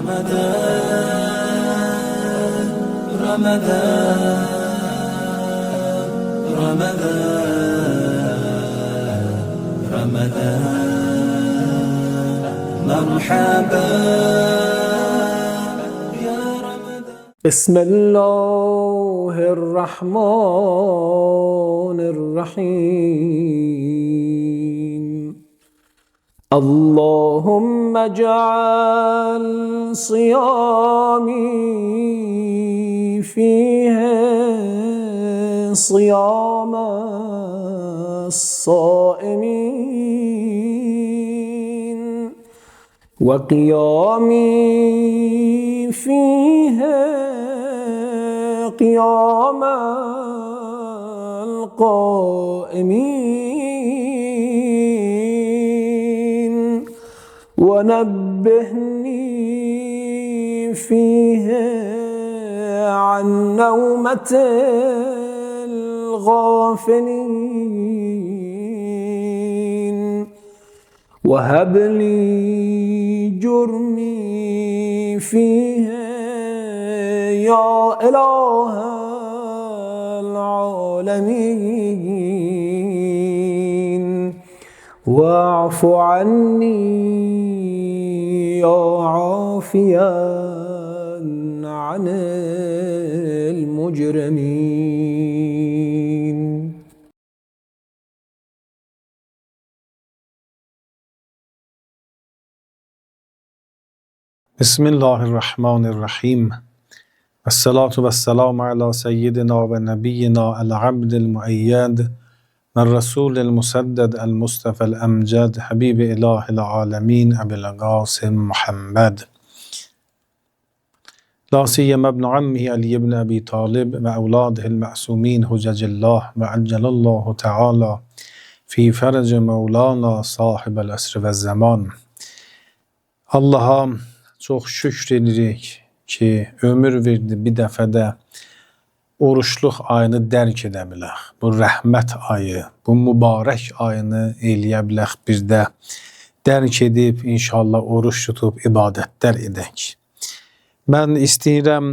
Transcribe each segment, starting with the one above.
رمضان رمضان رمضان رمضان مرحبا يا رمضان. بسم الله الرحمن الرحيم. اللهم اجعل صيامي فيه صيام الصائمين وقيامي فيه قيام القائمين ونبهني فيه عن نومة الغافلين وهب لي جرمي فيه يا إله العالمين واعف عني يا عافيا عن المجرمين. Bismillahirrahmanirrahim. Esselatu vesselamu ala seyyidina ve nebiyyina el-abdil muayyad men rasulil musadded el-mustafel emced habibi ilahil alemin ebil Qasim Muhammed. La siyyem ibn ammihi Ali ibn Abi Talib ve evladihil ma'sumin hucecillah ve accelallahu teala fi ferce mevlana sahibel esri ve zaman. Allah'a çok şükredirik ki ömür verdi bir dəfədə oruçluq ayını dərk edə bilək. Bu rəhmət ayı, bu mübarək ayını eləyə bilək bir də dərk edib inşallah oruç tutub ibadətlər edək. Mən istəyirəm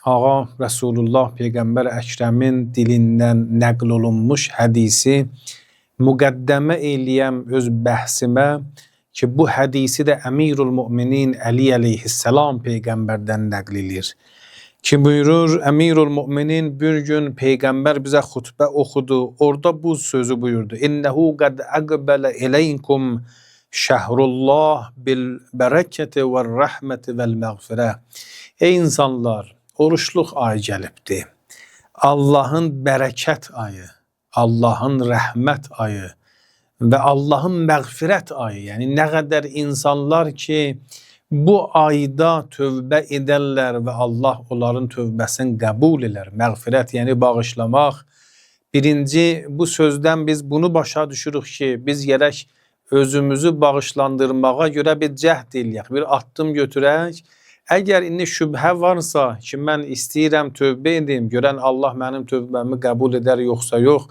Ağa Resulullah Peyğəmbər Əkrəmin dilindən nəql olunmuş hədisi müqəddəmə eləyəm öz bəhsimə ki bu hədisi də Əmirul Müminin Əli əleyhissalam Peyğəmbərdən nəql edir. Ki buyurur, Əmirul Müminin bir gün Peyğəmbər bizə xutbə oxudu. Orada bu sözü buyurdu. İnnehu qad aqbala ileykum şəhrullah bil bərəkəti və rəhməti vəl məğfirə. Ey insanlar, oruçluq ayı gəlibdi. Allahın bərəkət ayı, Allahın rəhmət ayı və Allahın məğfirət ayı. Yəni nə qədər insanlar ki bu ayda tövbə edərlər və Allah onların tövbəsini qəbul edər. Məğfirət yəni bağışlamaq. Birinci bu sözdən biz bunu başa düşürük ki biz gərək özümüzü bağışlandırmağa görə bir cəhd eləyək, bir addım götürək. Əgər indi şübhə varsa ki mən istəyirəm tövbə edim, görən Allah mənim tövbəmi qəbul edər yoxsa yox.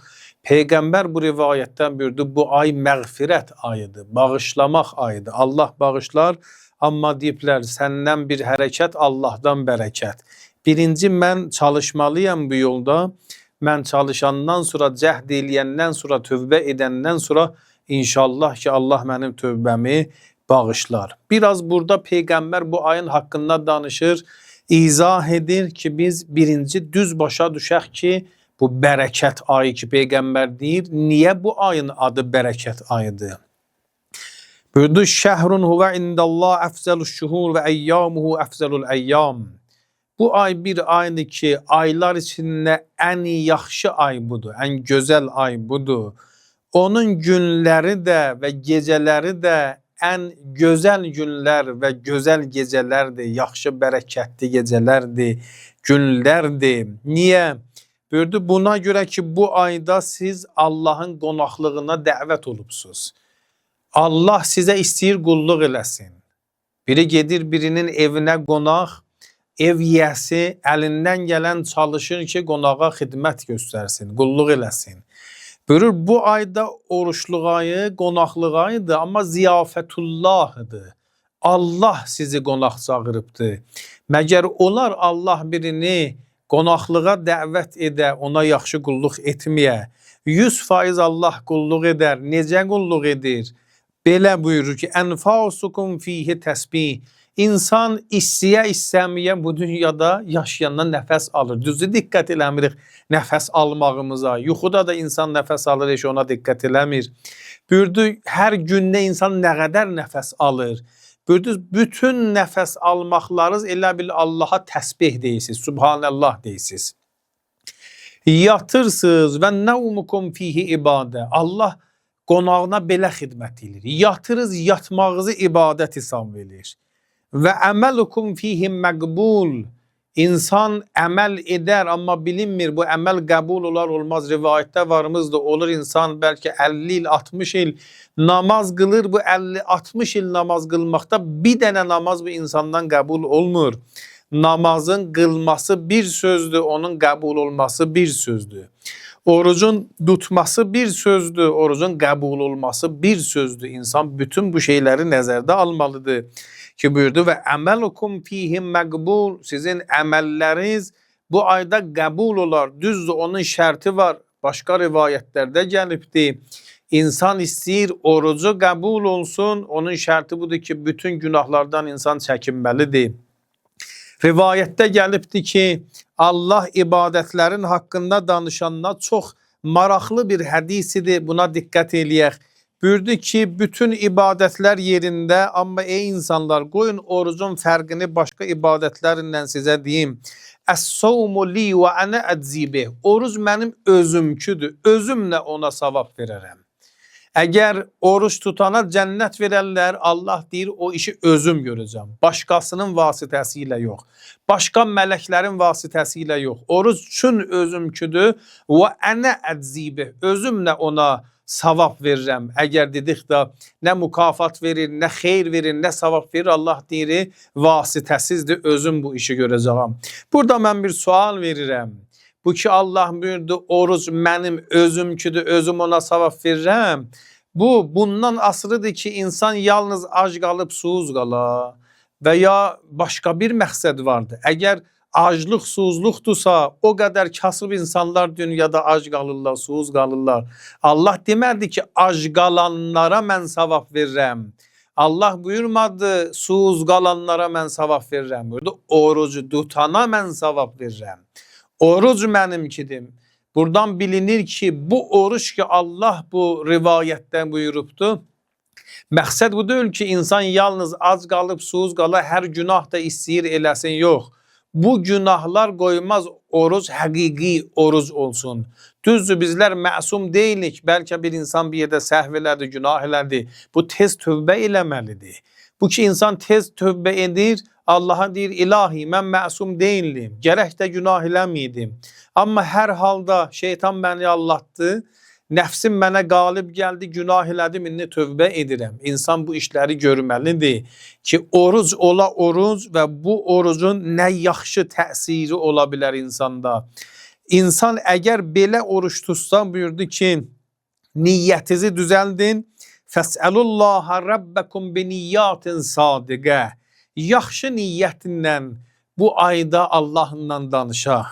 Peyğəmbər bu rivayətdən buyurdu, bu ay məğfirət ayıdır, bağışlamaq ayıdır. Allah bağışlar, amma deyiblər səndən bir hərəkət, Allahdan bərəkət. Birinci mən çalışmalıyam bu yolda, mən çalışandan sonra, cəhd eləyəndən sonra, tövbə edəndən sonra inşallah ki Allah mənim tövbəmi bağışlar. Biraz burada Peyğəmbər bu ayın haqqında danışır, izah edir ki biz birinci düz başa düşək ki bu bərəkət ayı ki Peyğəmbər deyir, niyə bu ayın adı bərəkət ayıdır? Buyurdu, şəhrun huvə indəllah əfzəlüş şuhur və əyyamuhu əfzəlül əyyam. Bu ay bir aydır ki, aylar içində ən yaxşı ay budur, ən gözəl ay budur. Onun günləri də və gecələri də ən gözəl günlər və gözəl gecələrdir, yaxşı bərəkətli gecələrdir, günlərdir. Niyə? Buyurdu, buna görə ki bu ayda siz Allahın qonaqlığına dəvət olubsuz. Allah sizə istəyir qulluq eləsin. Biri gedir birinin evinə qonaq, ev yiyəsi əlindən gələn çalışır ki qonağa xidmət göstərsin, qulluq eləsin. Buyurur, bu ayda oruçluq ayı, qonaqlıq ayıdır, amma ziyafətullahıdır. Allah sizi qonaq çağırıbdır. Məgər onlar Allah birini qonaqlığa dəvət edə, ona yaxşı qulluq etməyə, 100% Allah qulluq edər. Necə qulluq edir? Belə buyurur ki, ənfasukum fihi təsbih. İnsan istəməyə bu dünyada yaşayandan nəfəs alır. Düzdür, diqqət eləmirik nəfəs almağımıza. Yuxuda da insan nəfəs alır, heç ona diqqət eləmir. Buyurdu, hər gündə insan nə qədər nəfəs alır. Buyurdu, bütün nəfəs almaqlarınız elə bil Allaha təsbih deyirsiniz, Subhanallah deyirsiniz. Yatırsınız və nəvmukum fihi ibadə. Allah qonağına belə xidmət edir. Yatırız, yatmağınızı ibadət hesab verir. Və əməlukum fihi məqbul. İnsan əməl edər, amma bilinmir bu əməl qəbul olar olmaz. Rivayətdə varımızda olur, insan bəlkə 50 il, 60 il namaz qılır. Bu 50-60 il namaz qılmaqda bir dənə namaz bu insandan qəbul olmur. Namazın qılması bir sözdür, onun qəbul olması bir sözdür. Orucun tutması bir sözdür, orucun qəbul olması bir sözdür. İnsan bütün bu şeyləri nəzərdə almalıdır. Ki buyurdu və əməlukum fihim məqbul, sizin əməlləriniz bu ayda qəbul olar. Düzdür, onun şərti var. Başqa rivayətlərdə gəlibdir. İnsan istəyir orucu qəbul olsun, onun şərti budur ki, bütün günahlardan insan çəkinməlidir. Rivayətdə gəlibdir ki, Allah ibadətlərin haqqında danışanlar çox maraqlı bir hədisidir. Buna diqqət eləyək. Buyurdu ki, bütün ibadətlər yerində, amma ey insanlar, qoyun orucun fərqini başqa ibadətlərindən sizə deyim. Əs-savmu li və ənə əczibi. Oruc mənim özümküdür. Özümlə ona savab verərəm. Əgər oruç tutana cənnət verərlər, Allah deyir, o işi özüm görəcəm. Başqasının vasitəsilə yox. Başqa mələklərin vasitəsilə yox. Oruc üçün özümküdür və ənə əczibi. Özümlə ona savab verirəm. Əgər dedik də nə mükafat verir, nə xeyr verir, nə savab verir, Allah deyir, vasitəsizdir, özüm bu işi görəcəm. Burada mən bir sual verirəm. Bu ki, Allah buyurdu, oruc mənim özümküdür, özüm ona savab verirəm. Bundan asılıdır ki, insan yalnız ac qalıb susuz qala və ya başqa bir məqsəd vardır. Əgər aclıq, susuzluqdursa, o qədər kasıb insanlar dünyada ac qalırlar, susuz qalırlar. Allah demədi ki, ac qalanlara mən savab verirəm. Allah buyurmadı, susuz qalanlara mən savab verirəm. Buyurdu, orucu tutana mən savab verirəm. Oruc mənimkidir. Buradan bilinir ki, bu oruç ki, Allah bu rivayətdən buyurubdur. Məqsəd bu deyil ki, insan yalnız ac qalıb, susuz qala, hər günah da istəyir eləsin, yox. Bu günahlar qoymaz oruc həqiqi oruc olsun. Düzdür, bizlər məsum deyilik. Bəlkə bir insan bir yerdə səhv elədi, günah elədi. Bu tez tövbə eləməlidir. Bu ki, insan tez tövbə edir, Allah'a deyir, ilahi, mən məsum deyilim. Gərək də günah eləmiydim. Amma hər halda şeytan məni allatdı. Nəfsim mənə qalib gəldi, günah elədim, indi tövbə edirəm. İnsan bu işləri görməlidir ki, oruc ola oruc və bu orucun nə yaxşı təsiri ola bilər insanda. İnsan əgər belə oruç tutsa, buyurdu ki, niyyətinizi düzəldin. Fəsəlullaha rabbəkum bi niyyatin sadiqə. Yaxşı niyyətinlə bu ayda Allahla danışaq.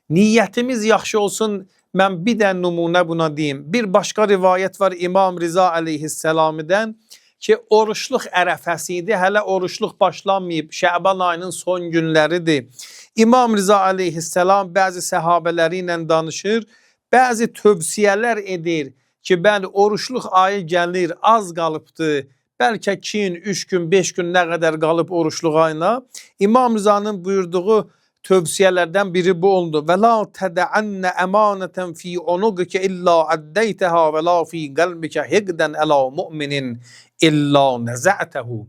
Niyyətimiz yaxşı olsun. Mən bir də nümunə buna deyim. Bir başqa rivayət var İmam Riza əleyhisselamdən ki, oruçluq ərəfəsi idi. Hələ oruçluq başlanmayıb. Şəban ayının son günləridir. İmam Riza əleyhisselam bəzi səhabələri ilə danışır. Bəzi tövsiyələr edir ki, bəli, oruçluq ayı gəlir, az qalıbdır. Bəlkə 2 gün, 3 gün, 5 gün nə qədər qalıb oruçluq ayına. İmam Rizanın buyurduğu tövsiyələrdən biri bu oldu. Və la tədəənnə əmanətən fi unuqikə illa əddəytəhə və la fi qəlbikə hiqdən əla mu'minin illa nəzətəhu.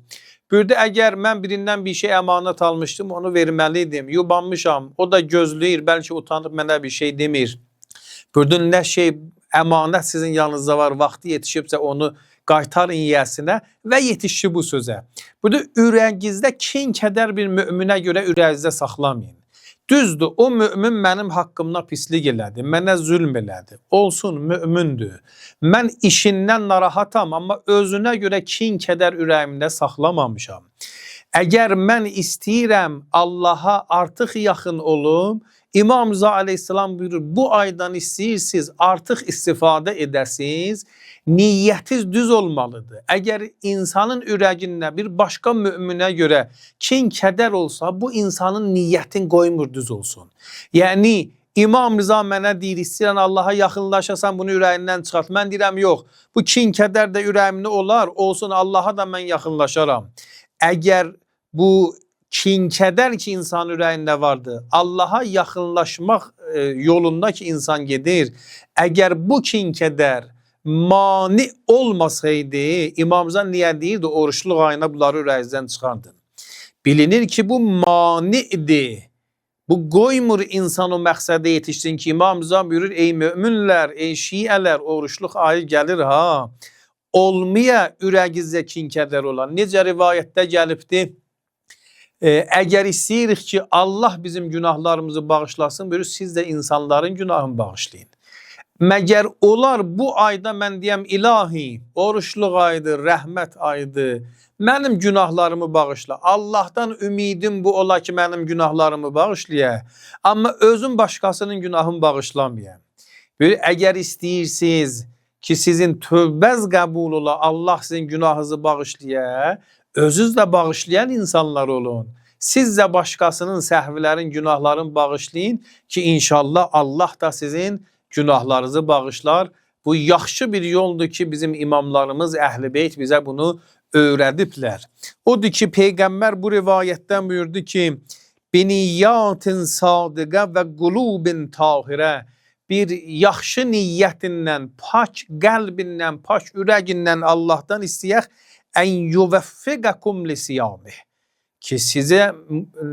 Buyurdu, əgər mən birindən bir şey əmanət almışdım, onu verməliydim. Yubanmışam, o da gözləyir, bəlkə utanıb mənə bir şey demir. Buyurdu, nə şey əmanət sizin yanınızda var, vaxtı yetişibsə onu qaytarın yiyəsinə və yetişdi bu sözə. Buyurdu, ürəyinizdə kin kədər bir müminə görə ürəyinizdə saxlamayın. Düzdür, o mümin mənim haqqımda pislik elədi, mənə zülm elədi. Olsun, mümindir. Mən işindən narahatam, amma özünə görə kin, kədər ürəyimdə saxlamamışam. Əgər mən istəyirəm Allaha artıq yaxın olum, İmam Rza aleyhissalam buyurur, bu aydan istəyirsiniz, artıq istifadə edəsiniz, niyyətiz düz olmalıdır. Əgər insanın ürəyində bir başqa müminə görə kin, kədər olsa, bu insanın niyyətin qoymur düz olsun. Yəni, İmam Rza mənə deyir, istəyirən Allaha yaxınlaşasan, bunu ürəyindən çıxart. Mən deyirəm, yox, bu kin, kədər də ürəyimdə olar, olsun, Allaha da mən yaxınlaşaram. Əgər bu kin, kədər ki insan ürəyində vardır, Allaha yaxınlaşmaq yolunda ki insan gedir, əgər bu kin, kədər mani olmasaydı, İmam Rza niyə deyirdi, oruçluq ayına bunları ürəyinizdən çıxardın. Bilinir ki bu manidir. Bu qoymur insan o məqsədə yetişsin ki, İmam Rza buyurur, ey müminlər, ey şiələr, oruçluq ayı gəlir ha. Olmaya ürəyinizdə kin, kədər olan. Necə rivayətdə gəlibdir? Əgər istəyirik ki, Allah bizim günahlarımızı bağışlasın, buyurur, siz də insanların günahını bağışlayın. Məgər olar bu ayda mən deyəm, ilahi, oruçluq aydır, rəhmət aydır, mənim günahlarımı bağışla. Allahdan ümidim bu ola ki, mənim günahlarımı bağışlaya, amma özüm başqasının günahını bağışlamayayım. Əgər istəyirsiniz ki, sizin tövbəz qəbul ola, Allah sizin günahınızı bağışlaya, özünüz də bağışlayan insanlar olun. Siz də başqasının səhvlərin, günahların bağışlayın ki, inşallah Allah da sizin günahlarınızı bağışlar. Bu yaxşı bir yoldur ki, bizim imamlarımız, Əhl-i Beyt bizə bunu öyrədiblər. Odur ki, Peyğəmbər bu rivayətdən buyurdu ki, Biniyyatin sadiqə və qulubin tahirə, bir yaxşı niyyətindən, pak qəlbindən, pak ürəgindən Allahdan istəyək, ən yuvəffiqəkum lisiyamih, ki sizə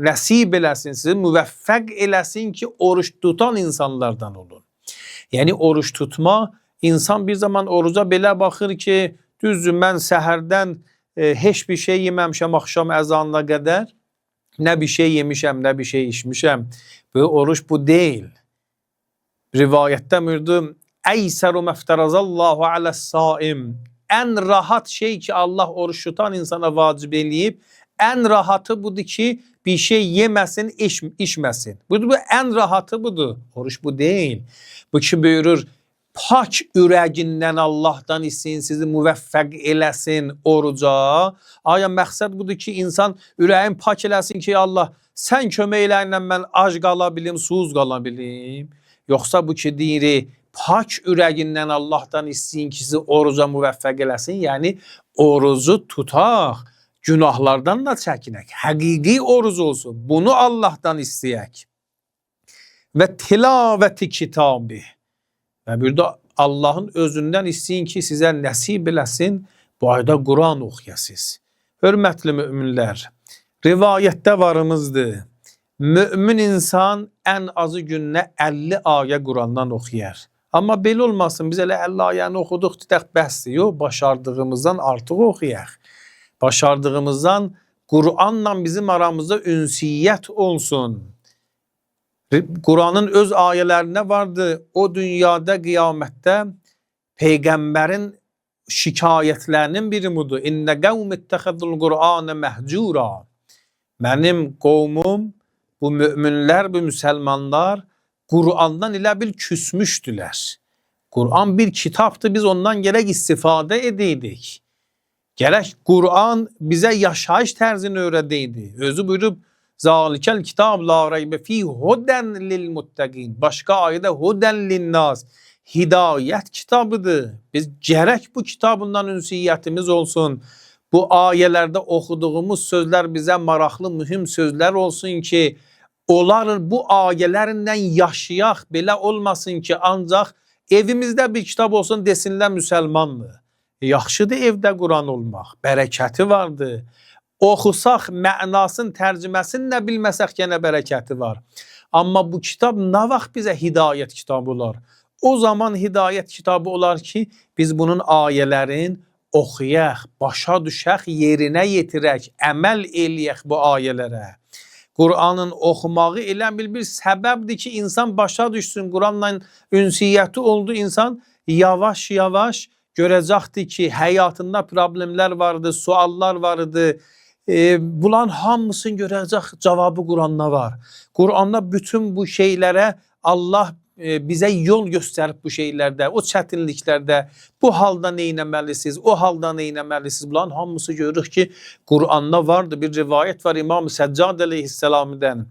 nəsib eləsin, sizi müvəffəq eləsin ki, oruç tutan insanlardan olun. Yəni, oruç tutma, insan bir zaman oruca belə baxır ki, düzdür, mən səhərdən heç bir şey yeməmişəm axşam əzanına qədər, nə bir şey yemişəm, nə bir şey içmişəm. Bu oruç bu deyil. Rivayətdə mürdüm, əysəru məftərazallahu aləs-saim, ən rahat şey ki Allah oruç tutan insana vacib eləyib, ən rahatı budur ki bir şey yeməsin, içməsin. Bu ən rahatı budur. Oruç bu deyil. Bu ki buyurur, pak ürəgindən Allahdan istəyin, sizi müvəffəq eləsin oruca. Aya məqsəd budur ki insan ürəyin pak eləsin ki Allah, sən kömək eləyinlə mən ac qala bilim, susuz qala bilim. Yoxsa bu ki deyir, pak ürəgindən Allahdan istəyin ki sizi oruca müvəffəq eləsin. Yəni orucu tutaq, günahlardan da çəkinək. Həqiqi oruc olsun. Bunu Allahdan istəyək. Və tilavəti kitabı. Və burada Allahın özündən istəyin ki sizə nəsib eləsin, bu ayda Quran oxuyasınız. Hörmətli müminlər, rivayətdə varımızdır. Mümin insan ən azı gününə 50 ayə Qurandan oxuyar. Amma belə olmasın, biz elə 50 ayəni oxuduq, dedək bəsdir. Yox, başardığımızdan artıq oxuyaq. Başardığımızdan Quranla bizim aramızda ünsiyyət olsun. Quranın öz ayələrində vardı. O dünyada, qiyamətdə Peyğəmbərin şikayətlərinin biri budur. İnnə qavm ittəxədul Qur'anə məhcura. Mənim qovmum, bu müminlər, bu müsəlmanlar Qur'andan elə bil küsmüşdülər. Qur'an bir kitabdır, biz ondan gərək istifadə edeydik. Gərək Qur'an bizə yaşayış tərzini öyrədəydi. Özü buyurub, Zalikəl kitab la reybə fi hudən lil muttəqin. Başqa ayədə hudən linnas. Hidayət kitabıdır. Biz gərək bu kitabından ünsiyyətimiz olsun. Bu ayələrdə oxuduğumuz sözlər bizə maraqlı, mühüm sözlər olsun ki, onlar bu ayələrlə yaşayaq, belə olmasın ki, ancaq evimizdə bir kitab olsun desinlər müsəlmandır. Yaxşıdır evdə Quran olmaq, bərəkəti vardır. Oxusaq, mənasını, tərcüməsini nə bilməsək yenə bərəkəti var. Amma bu kitab nə vaxt bizə hidayət kitabı olar? O zaman hidayət kitabı olar ki, biz bunun ayələrin oxuyaq, başa düşək, yerinə yetirək, əməl eləyək bu ayələrə. Qur'anın oxumağı elə bir səbəbdir ki, insan başa düşsün, Qur'anla ünsiyyəti oldu, insan yavaş-yavaş görəcəkdir ki, həyatında problemlər vardı, suallar vardı. Bunların hamısını görəcək cavabı Qur'anda var. Qur'anda bütün bu şeylərə Allah bizə yol göstərib bu şeylərdə, o çətinliklərdə, bu halda neynəməlisiniz, o halda neynəməlisiniz. Bunların hamısı görürük ki, Qur'anda vardır. Bir rivayət var İmam Səccad əleyhisselamdan.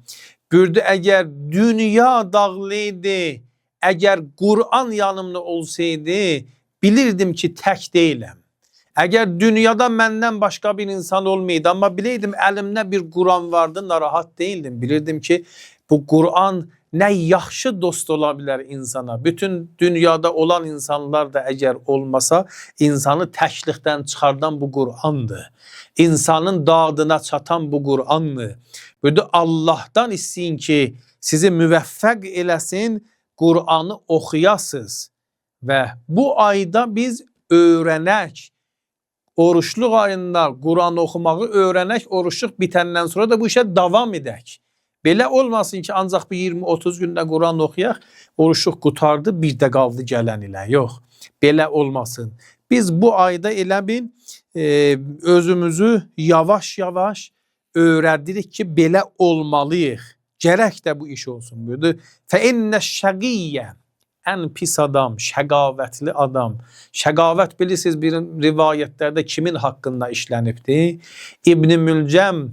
Buyurdu, əgər dünya dağlıydı, əgər Qur'an yanımda olsaydı, bilirdim ki, tək deyiləm. Əgər dünyada məndən başqa bir insan olmaydı, amma bileydim əlimdə bir Qur'an vardı, narahat deyildim. Bilirdim ki, bu Qur'an nə yaxşı dost ola bilər insana. Bütün dünyada olan insanlar da əgər olmasa, insanı təklikdən çıxardan bu Qur'andır. İnsanın dadına çatan bu Qur'andır. Böyle Allah'tan isteyin ki, sizi müvəffəq eləsin, Qur'anı oxuyasınız. Və bu ayda biz öyrənək, oruçluq ayında Qur'an oxumağı öyrənək, oruçluq bitəndən sonra da bu işə davam edək. Belə olmasın ki, ancaq bir 20-30 gündə Qur'an oxuyaq, oruçluq qutardı, bir də qaldı gələn ilə. Yox, belə olmasın. Biz bu ayda elə bil özümüzü yavaş-yavaş öyrədirik ki, belə olmalıyıq. Gərək də bu iş olsun. فَاِنَّ الشَّقِيَّ Ən pis adam, şəqavətli adam. Şəqavət bilirsiniz bir rivayətlərdə kimin haqqında işlənibdir? İbn-i Mülcəm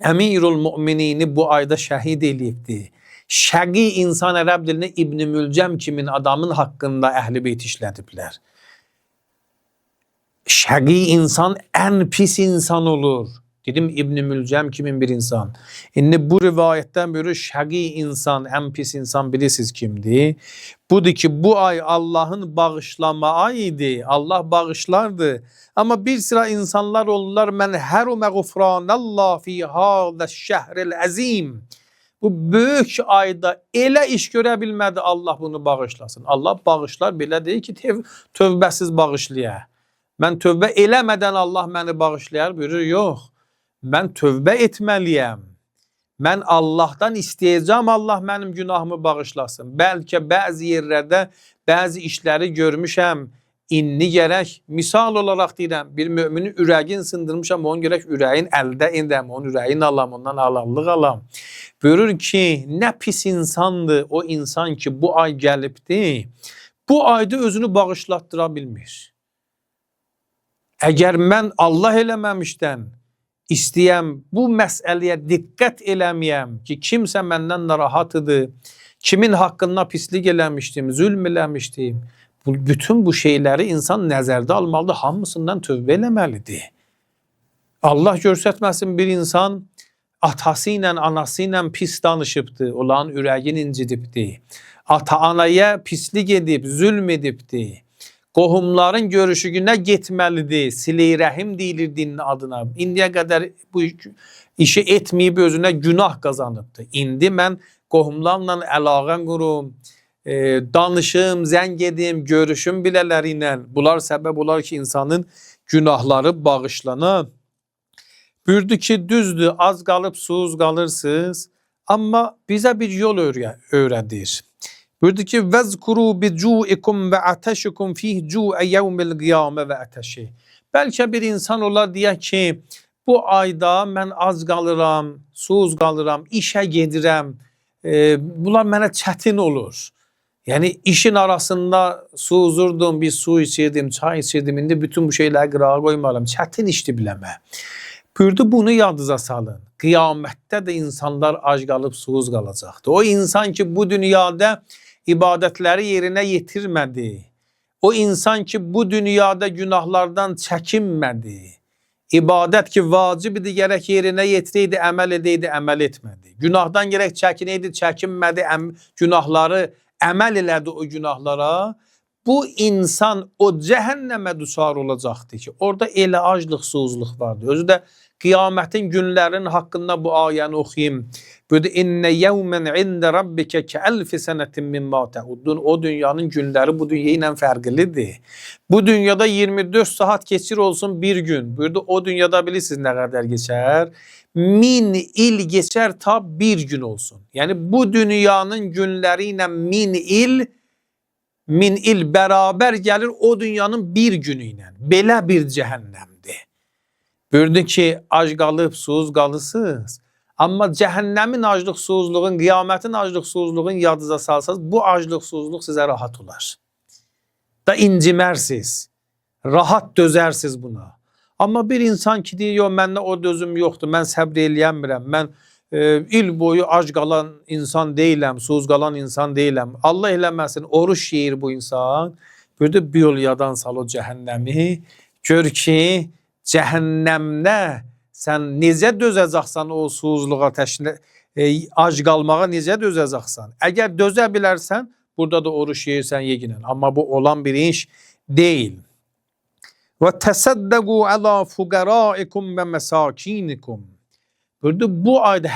Əmirul Müminini bu ayda şəhid eləyibdir. Şəqi insan ərəb dilində İbn-i Mülcəm kimin adamın haqqında Əhl-i Beyt işlədiblər. Şəqi insan ən pis insan olur. Dedim İbn-i Mülcəm kimin bir insan. İndi bu rivayətdən biri şəqi insan, ən pis insan bilirsiniz kimdir? Budur ki, bu ay Allahın bağışlama ayıdır. Allah bağışlardı. Amma bir sıra insanlar olurlar, mən hərumə qufranallah fi hâzə şəhril əzim. Bu böyük ayda elə iş görə bilmədi, Allah bunu bağışlasın. Allah bağışlar, belə deyil ki, tövbəsiz bağışlayar. Mən tövbə eləmədən Allah məni bağışlayar, buyurur, yox. Mən tövbə etməliyəm. Mən Allah'tan istəyəcəm, Allah mənim günahımı bağışlasın. Bəlkə bəzi yerlərdə bəzi işləri görmüşəm. İnni gərək, misal olaraq deyirəm, bir müminin ürəyin sındırmışam, onun gərək ürəyin əldə edəm, onun ürəyin alam, ondan halallıq alam. Buyurur ki, nə pis insandır o insan ki, bu ay gəlibdir, bu ayda özünü bağışlatdıra bilmir. Əgər mən Allah eləməmişdən istəyəm, bu məsələyə diqqət eləməyəm ki, kimsə məndən narahatıdır, kimin haqqında pislik eləmişdim, zülm eləmişdim. Bütün bu şeyləri insan nəzərdə almalıdır, hamısından tövbə eləməlidir. Allah görsətməsin bir insan atası ilə, anası ilə pis danışıbdır, olan ürəyin incidibdir. Ata-anaya pislik edib, zülm edibdir. Qohumların görüşünə getməlidir, Sile-i Rəhim deyilir dinin adına. İndiyə qədər bu işi etməyib özünə günah qazanıbdır. İndi mən qohumlarla əlaqə qurum, danışım, zəng edim, görüşüm bilələri ilə. Bunlar səbəb olar ki, insanın günahları bağışlana. Buyurdu ki, düzdür, az qalıb, susuz qalırsınız, amma bizə bir yol öyrədir. Buyurdu ki, vəzkuru bicu'ikum və ətəşikum fih cu'e yevmil qiyamə və ətəşi. Bəlkə bir insan olar deyək ki, bu ayda mən az qalıram, susuz qalıram, işə gedirəm, bunlar mənə çətin olur. Yəni işin arasında susuzurdum, bir su içirdim, çay içirdim, indi bütün bu şeyləri qırağa qoymaram, çətin işdi biləmə. Buyurdu, bunu yadınıza salın. Qiyamətdə də insanlar ac qalıb susuz qalacaqdır. O insan ki, bu dünyada ibadətləri yerinə yetirmədi. O insan ki, bu dünyada günahlardan çəkinmədi. İbadət ki, vacibidir, gərək yerinə yetirəydi, əməl edəydi, əməl etmədi. Günahdan gərək çəkinəydi, çəkinmədi, günahları əməl elədi o günahlara. Bu insan o cəhənnəmə düçar olacaqdır ki, orada elə aclıq, susuzluq vardır. Özü də Kıyametin günlerinin hakkında bu ayəni oxuyayım. Burada inne yevmen inde rabbike ke elfi senetin mimma teudun. O dünyanın günleri bu dünya ile farklıdır. Bu dünyada 24 saat geçir olsun bir gün. Burada o dünyada bilirsiniz ne kadar geçer. 1000 il geçer ta bir gün olsun. Yani bu dünyanın günleriyle 1000 il beraber gelir o dünyanın bir günüyle. Belə bir cehennemdir. Gördün ki ac qalıb, susuz qalırsınız. Amma cehennemin aclıq susuzluğun, kıyametin aclıq susuzluğun yadınıza salsanız bu aclıq susuzluq sizə rahat olar. Da incimərsiniz. Rahat dözərsiniz buna. Amma bir insan ki deyir, məndə o dözüm yoxdur, mən səbr eləyəmirəm, mən il boyu ac qalan insan deyiləm, susuz qalan insan deyiləm. Allah eləməsin, oruç yeyir bu insan. Burada bir yol yadan sal o cəhənnəmi. Gör ki, cəhənnəmdə sən necə dözəcəksən o susuzluğa, ac qalmağa necə dözəcəksən? Əgər dözə bilərsən, burada da oruç yeyirsən, yeginən. Amma bu olan bir iş deyil. Və təsəddəqu əla fuqəraikum və məsakinikum. Burada bu ayda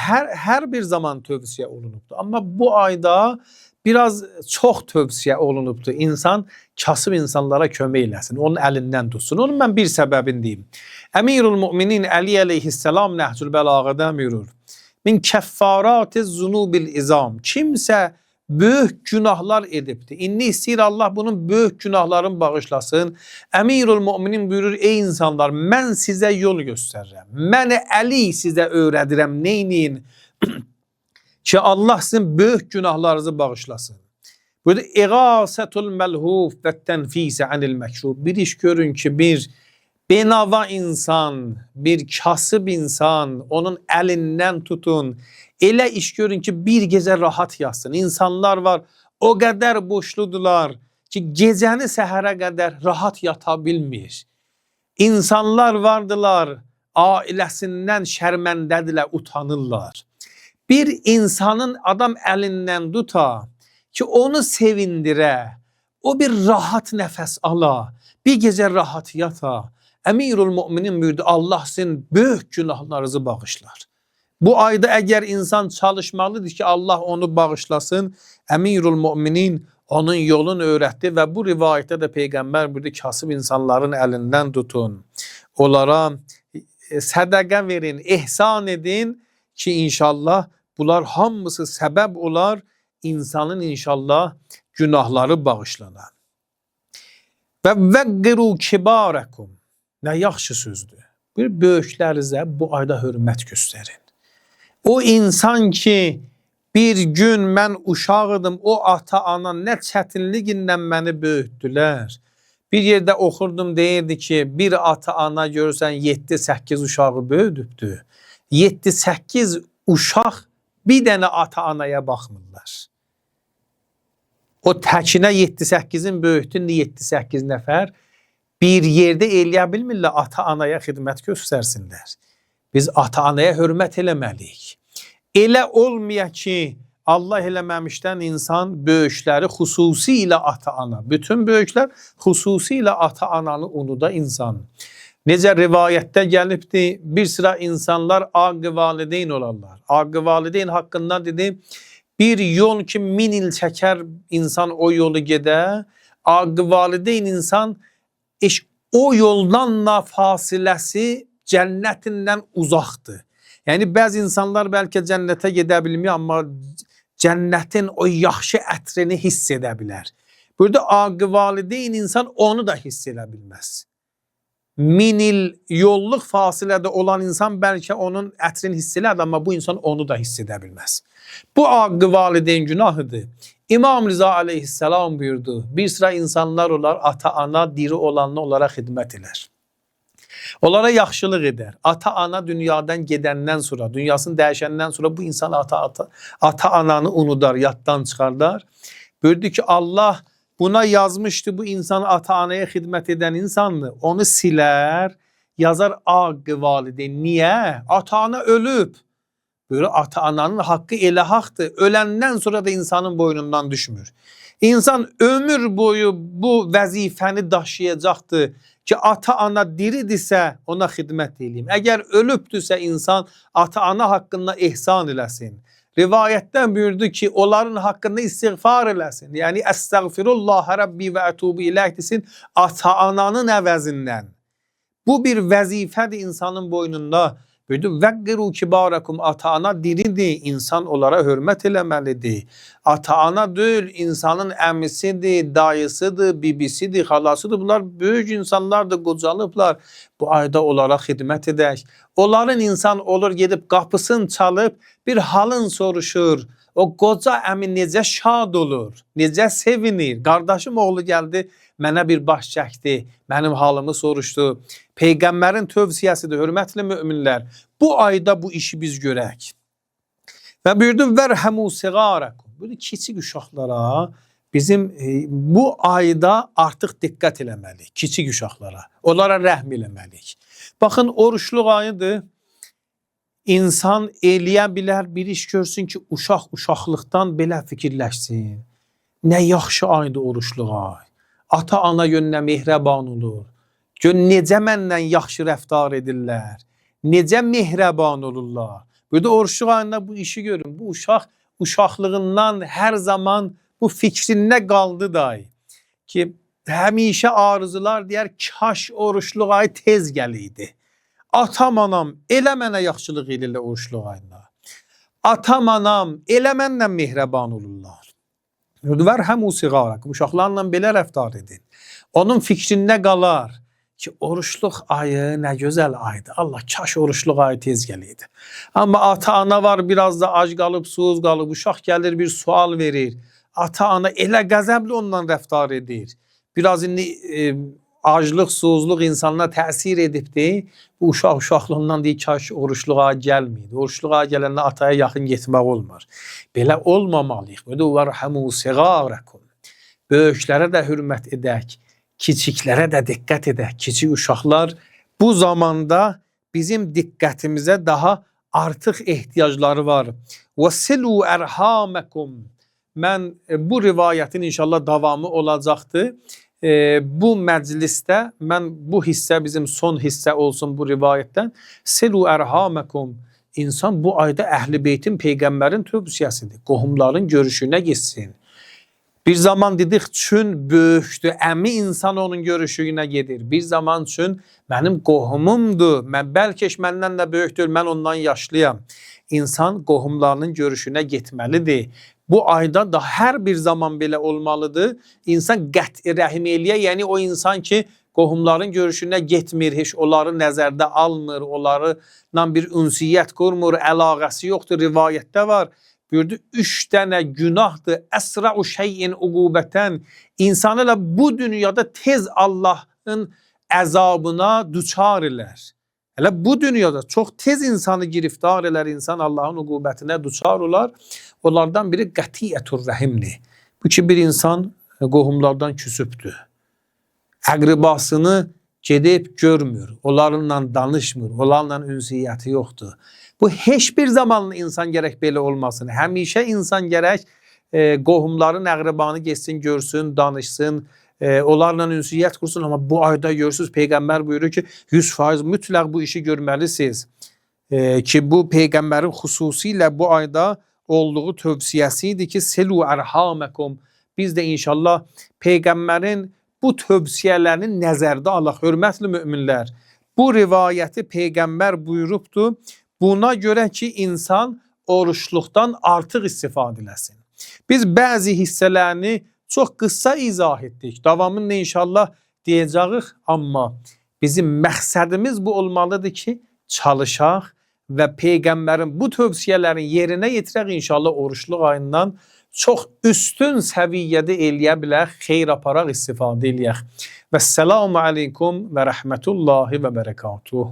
hər bir zaman tövsiyə olunubdur. Amma bu ayda biraz çox tövsiyə olunubdur. İnsan kasıb insanlara kömək eləsin, onun əlindən tutsun. Onun mən bir səbəbini deyim. Əmirul Müminin Əli əleyhissalam Nəhcül Bəlağədə buyurur. Min kəffaratiz zunubil izam. Kimsə böyük günahlar edibdir. İndi istəyir Allah bunun böyük günahlarını bağışlasın. Əmirul Müminin buyurur, ey insanlar, mən sizə yol göstərirəm. Mən Əli sizə öyrədirəm, neyləyin? Ki Allah sizin böyük günahlarınızı bağışlasın. Burada iğasetul melhuf və tənfisə anil məkruh. Bir iş görün ki bir benava insan, bir kasıb insan, onun əlindən tutun. Elə iş görün ki bir gecə rahat yatsın. İnsanlar var o qədər boşludular ki gecəni səhərə qədər rahat yata bilmir. İnsanlar vardılar ailəsindən şərməndədirlər, utanırlar. Bir insanın adam əlindən tuta ki onu sevindirə, o bir rahat nəfəs ala, bir gecə rahat yata. Əmirul Müminin buyurdu, Allah sizin böyük günahlarınızı bağışlar. Bu ayda əgər insan çalışmalıdır ki Allah onu bağışlasın, Əmirul Müminin onun yolunu öğretti və bu rivayətdə də Peyğəmbər buyurdu, kasıb insanların əlindən tutun. Onlara sədəqə verin, ihsan edin ki inşallah bunlar hamısı səbəb olar insanın inşallah günahları bağışlanar. Və vəqqiru kibarakum. Nə yaxşı sözdür. Bir böyüklərinizə bu ayda hörmət göstərin. O insan ki bir gün mən uşağıdım, o ata-ana nə çətinliklə məni böyütdülər. Bir yerdə oxurdum, deyirdi ki bir ata-ana görürsən 7-8 uşağı böyüdübdür. 7-8 uşaq bir dənə ata-anaya baxmırlar. O təkinə 7-8'in böyütdüyünü 7-8 nəfər bir yerdə eləyə bilmirlər, ata-anaya xidmət göstərsinlər. Biz ata-anaya hörmət eləməliyik. Elə olmaya ki Allah eləməmişdən insan böyükləri xüsusilə ata-ana, bütün böyüklər xüsusilə ata-ananı unuda insan. Necə rivayətdə gəlibdir, bir sıra insanlar aqı valideyn olarlar. Aqı valideyn haqqında dedi, bir yol ki 1000 il çəkər insan o yolu gedə, aqı valideyn insan o yoldan fasiləsi cənnətindən uzaqdır. Yəni bəzi insanlar bəlkə cənnətə gedə bilmir, amma cənnətin o yaxşı ətrini hiss edə bilər. Burada aqı valideyn insan onu da hiss edə bilməz. 1000 il yolluq fasilədə olan insan bəlkə onun ətrini hiss elər, amma bu insan onu da hiss edə bilməz. Bu aqı valideyn günahıdır. İmam Rıza aleyhisselam buyurdu, bir sıra insanlar olar, ata-ana diri olanla onlara xidmət elər. Onlara yaxşılıq edər. Ata-ana dünyadan gedəndən sonra, dünyasını dəyişəndən sonra bu insan ata-ananı unudar, yaddan çıxardar. Buyurdu ki Allah buna yazmışdı, bu insan ata-anaya xidmət edən insandır. Onu silər, yazar aqı valideyn. Niyə? Ata-ana ölüb. Böyle ata-ananın hakkı elə haqdır. Öləndən sonra da insanın boynundan düşmür. İnsan ömür boyu bu vəzifəni daşıyacaqdır ki ata-ana diridirsə ona xidmət edeyim. Əgər ölübdürsə insan ata-ana haqqında ihsan eləsin. Rivayətdən buyurdu ki, onların haqqında istiğfar eləsin. Yəni, əstəğfirullah Rabbi və ətubu iləh desin ata-ananın əvəzindən. Bu bir vəzifədir insanın boynunda. Buyurdu, vəqqiru kibarakum, ata-ana diridir, insan onlara hörmət eləməlidir. Ata-ana deyil, insanın əmisidir, dayısıdır, bibisidir, xalasıdır. Bunlar böyük insanlardır, qocalıblar. Bu ayda onlara xidmət edək. Onların insan olur, gedib qapısını çalıb, bir halın soruşur. O qoca əmi necə şad olur, necə sevinir. Qardaşım oğlu gəldi, mənə bir baş çəkdi, mənim halımı soruşdu. Peyğəmbərin tövsiyəsidir, hörmətli müminlər. Bu ayda bu işi biz görək. Və buyurdu, vərhəmu siğarakum. Böyle kiçik uşaqlara bizim bu ayda artıq diqqət eləməliyik, kiçik uşaqlara. Onlara rəhm eləməliyik. Baxın, oruçluq ayıdır. İnsan eləyə bilər, bir iş görsün ki, uşaqlıqdan belə fikirləşsin. Nə yaxşı aydır oruçluq ay. Ata-ana yönünə mehrəban olur. Gör, necə məndən yaxşı rəftar edirlər. Necə mehrəban olurlar. Burada oruçluq ayında bu işi görün. Bu uşaq uşaqlığından hər zaman bu fikrində qaldı dahi. Ki, həmişə arzular deyər, kaş oruçluq ayı tez gəliydi. Atam, anam, elə mənə yaxşılıq edirlər oruçluq ayında. Atam, anam, elə mənlə mehrəban olurlar. Vərhəmu siğarakum, uşaqlarla belə rəftar edin. Onun fikrində qalar ki, oruçluq ayı nə gözəl aydı. Allah, kaş oruçluq ayı tez gəliydi. Amma ata-ana var, biraz da ac qalıb, susuz qalıb, uşaq gəlir, bir sual verir. Ata-ana elə qəzəbli ondan rəftar edir. Biraz indi aclıq, susuzluq insanlara təsir edibdir. Bu uşaqlığından deyir, kaş oruçluq ayı gəlməydi. Oruçluq ayı gələndə ataya yaxın getmək olmur. Belə olmamalıyıq. Vərhəmu siğarakum. Böyüklərə də hörmət edək. Kiçiklərə də diqqət edək. Kiçik uşaqlar bu zamanda bizim diqqətimizə daha artıq ehtiyacları var. وَسِلُوا أَرْحَامَكُمْ. Mən bu rivayətin inşallah davamı olacaqdır. Bu məclisdə mən bu hissə bizim son hissə olsun bu rivayətdən. Silu ərhamakum. İnsan bu ayda Əhl-i Beytin Peyğəmbərin tövsiyəsidir. Qohumların görüşünə gitsin. Bir zaman dedik çün böyükdür. Əmi insan onun görüşünə gedir. Bir zaman çün mənim qohumumdur. Bəlkə məndən də böyükdür. Mən ondan yaşlıyam. İnsan qohumlarının görüşünə getməlidir. Bu ayda da hər bir zaman belə olmalıdır. İnsan qət'i rəhim eləyə, yəni o insan ki, qohumların görüşünə getmir, heç onları nəzərdə almır, onlarla bir ünsiyyət qurmur, əlaqəsi yoxdur, rivayətdə var. Buyurdu, 3 dənə günahdır, əsra'u şeyin uqubətən. İnsanı bu dünyada tez Allahın əzabına düçar ilər. Hələ bu dünyada çox tez insanı giriftar elər, insan Allahın uqubətinə düçar olar. Onlardan biri qətiyyətur rəhimdir. Bu ki, bir insan qohumlardan küsübdür. Əqribasını gedib görmür, onlarla danışmır, onlarla ünsiyyəti yoxdur. Bu, heç bir zaman insan gərək belə olmasın. Həmişə insan gərək qohumların əqribanı geçsin, görsün, danışsın, onlarla ünsiyyət qursun. Amma bu ayda görürsünüz, Peyğəmbər buyurur ki, 100% mütləq bu işi görməlisiniz. Ki, bu Peyğəmbərin xüsusilə bu ayda olduğu tövsiyəsidir ki, silu ərhamakum. Biz də inşallah Peyğəmbərin bu tövsiyələrini nəzərdə alaq, hörmətli müminlər. Bu rivayəti Peyğəmbər buyurubdur. Buna görə ki, insan oruçluqdan artıq istifadə eləsin. Biz bəzi hissələrini çox qısa izah etdik. Davamını inşallah deyəcəyik, amma bizim məqsədimiz bu olmalıdır ki, çalışaq və Peyğəmbərin bu tövsiyələrin yerinə yetirək inşallah oruçluq ayından çox üstün səviyyədə eləyə bilək, xeyr aparaq, istifadə eləyək. Vəsselamu aleykum və rəhmətullahi və bərəkatuhu.